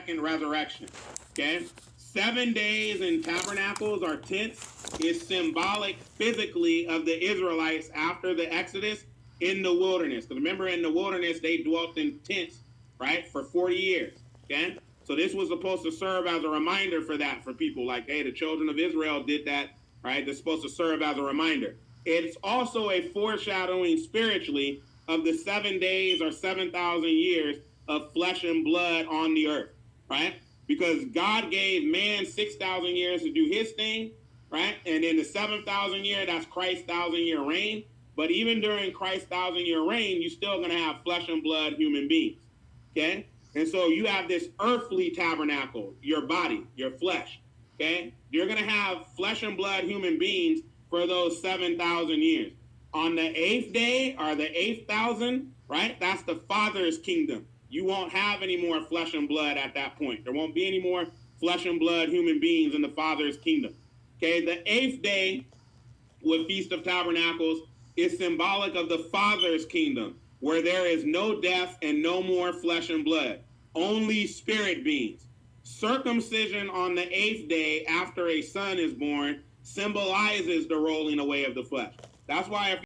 second resurrection. Okay? 7 days in tabernacles or tents is symbolic physically of the Israelites after the Exodus in the wilderness. Because remember, in the wilderness, they dwelt in tents, right, for 40 years. Okay? So this was supposed to serve as a reminder for that, for people like, hey, the children of Israel did that, right? It's supposed to serve as a reminder. It's also a foreshadowing spiritually of the 7 days or 7,000 years of flesh and blood on the earth, right? Because God gave man 6,000 years to do his thing, right? And in the 7,000 year, that's Christ's 1,000-year reign. But even during Christ's 1,000-year reign, you're still going to have flesh and blood human beings, okay? And so you have this earthly tabernacle, your body, your flesh, okay? You're going to have flesh and blood human beings for those 7,000 years. On the 8th day, or the 8,000, right? That's the Father's kingdom. You won't have any more flesh and blood at that point. There won't be any more flesh and blood human beings in the Father's kingdom. Okay, the 8th day with Feast of Tabernacles is symbolic of the Father's kingdom, where there is no death and no more flesh and blood, only spirit beings. Circumcision on the 8th day after a son is born symbolizes the rolling away of the flesh. That's why if